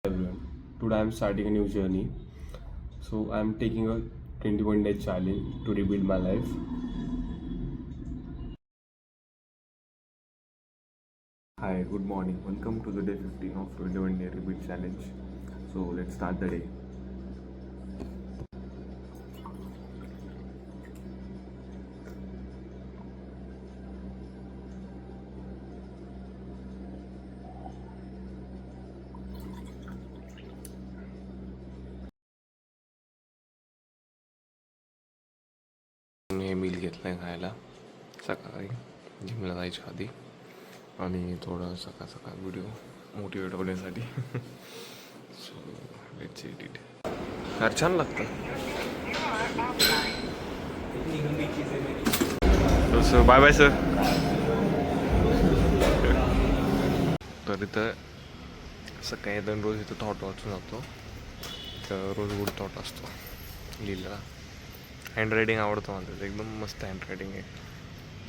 Everyone. Today I am starting a new journey. So I am taking a 21-day challenge to rebuild my life. Hi, good morning. Welcome to the day 15 of 21-day rebuild challenge. So let's start the day. मी हे meal घेतलं आहे खायला सकाळी जिमला जायच्या आधी आणि थोडं सकाळ सकाळ व्हिडिओ मोटिवेट होण्यासाठी. So let's eat it. फार छान लागतं. So bye bye sir. तर इथं सकाळी दोन रोज इथं थॉट वाचून जातो. तर रोज गुड थॉट असतो लिहिलेला. हँडरायटिंग आवडतं मला, एकदम मस्त हँडरायटिंग आहे.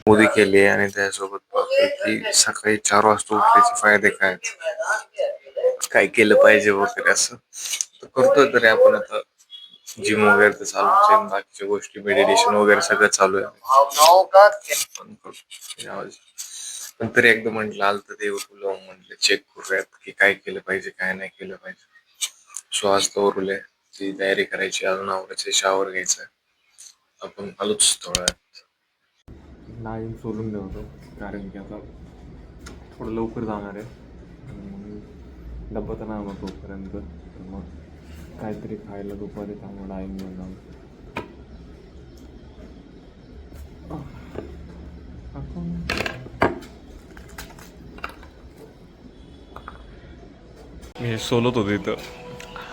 मोदी केली आणि त्यासोबत पाहतोय की सकाळी 4 वाजता उठल्याचे फायदे काय काय केलं पाहिजे वगैरे असं तर करतोय. तरी आपण आता जिम वगैरे तर चालूच आहे, बाकीच्या गोष्टी मेडिटेशन वगैरे सगळं चालू आहे. पण तरी एकदा म्हटलं आलं तर देव तुला म्हटलं चेक करूयात की काय केलं पाहिजे काय नाही केलं पाहिजे. श्वास तोरले ती तयारी करायची, अजून आवरायची, शावर घ्यायचं. आपण आलोच थोड्या नाही सोडून ठेवतो कारण की आता थोडं लवकर जाणार आहे. डब्बा तर नाही मग तोपर्यंत मग काहीतरी खायला दुपारी त्यामुळे आई घेऊन जाऊन मी सोलत होतो इथं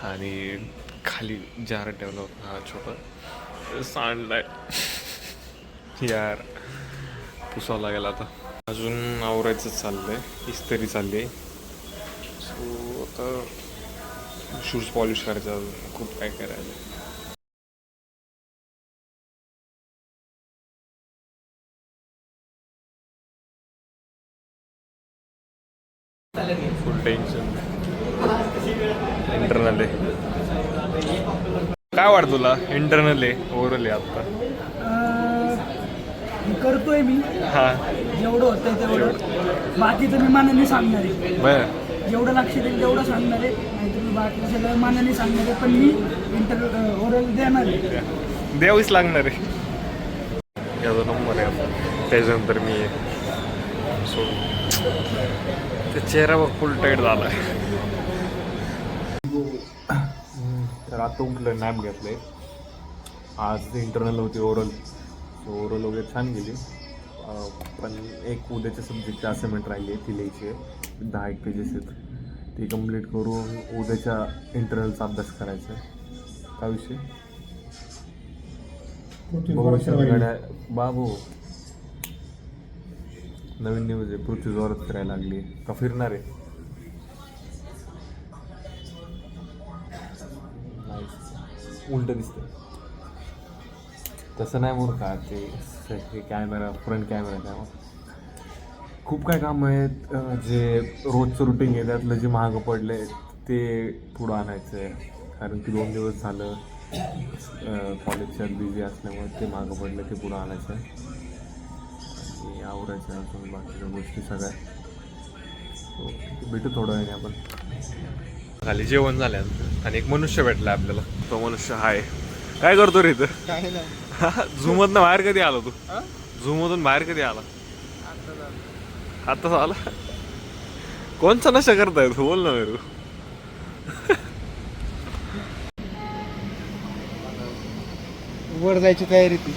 आणि खाली जार ठेवला होता हा छोटा सांडलाय यार. पुसावं लागेल आता. अजून आवरायचं चाललंय, इस्त्री चालली आहे. सो आता शूज पॉलिश करायचं, अजून खूप काय करायचं. फुल टेन्शन इंटरनल आहे. काय वाटतं तुला इंटरनल आहे ओव्हरऑल आहे आता? करतोय मी. हां जेवढं होतंय तेवढं, बाकीचं मी मानाने सांगणार आहे. बरं. जेवढं लक्ष देईल तेवढं सांगणार आहे, नाहीतर मी बाकीचं सगळं मानाने सांगणार आहे. पण मी ओरल देणार आहे, द्यावीच लागणार आहे. याचा नंबर आहे, त्याच्यानंतर मी सो ते चेहरा फुल टाईट झाला आहे. तर आता उठलं, नॅप घेतलं आहे. आज इंटरनल होती ओरल, सो ओरल वगैरे छान गेली. पण एक उद्याच्या सब्जेक्टची असाइनमेंट राहिली आहे, ती लिहायची आहे. 10 पेजेस आहेत, ती कंप्लीट करून उद्याच्या इंटरनलचा अभ्यास करायचा आहे. काय विषय? भविष्यात बाबू नवीन न्यूज आहे, पृथ्वी जोरात फिरायला लागली का फिरणार आहे? उलट दिसतं तसं नाही म्हणून का ते कॅमेरा फ्रंट कॅमेरा त्यामुळे खूप काय काम आहेत जे रोजचं रुटीन आहे त्यातलं जे महागं पडले ते पुढं आणायचं आहे. कारण की 2 दिवस झालं कॉलेजच्यात बिझी असल्यामुळे ते मागं पडलं, ते पुढं आणायचं आहे आणि आवरायचं आहे अजून बाकीच्या गोष्टी सगळ्या. भेटू थोडं वेळाने आपण. खाली जेवण झालं आणि एक मनुष्य भेटला आपल्याला. तो मनुष्य हाय. काय करतो रे इथं? झूमधनं बाहेर कधी आला तू? झूमधून बाहेर कधी आला? आत्ताच आला. कोणचा नशा करताय तू? बोल ना मेरू. वर जायची तयारी ती.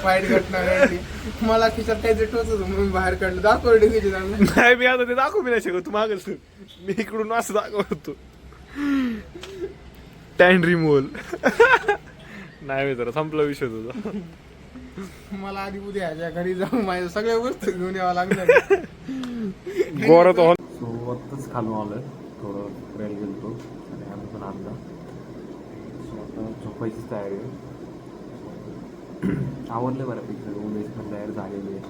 वाईट घटना घडली, मला खिशात काहीतरी टोचत होतं म्हणून बाहेर काढलं. दाखव डिग्री नाही मी आता ते दाखवू बी नाही शकत. तू मागच मी इकडून असं दाखवतो टॅन रिमूव्हल. नाही मी जरा संपला विषय तुझा. मला आधी उद्या ह्याच्या घरी जाऊन माझ्या सगळ्या वस्तू घेऊन यावं लागणार. गोरत ऑन. सो आत्ताच खालून आलोय, थोडं फिरायला गेलतो आणि आम्ही पण आणला. सो आता झोपायचीच तयारी आहे. आवडलं बऱ्यापैकी सगळं. उद्याची पण तयार झालेली आहे.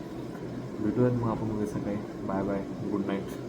भेटूयात मग आपण उद्या सकाळी. Bye bye, good night.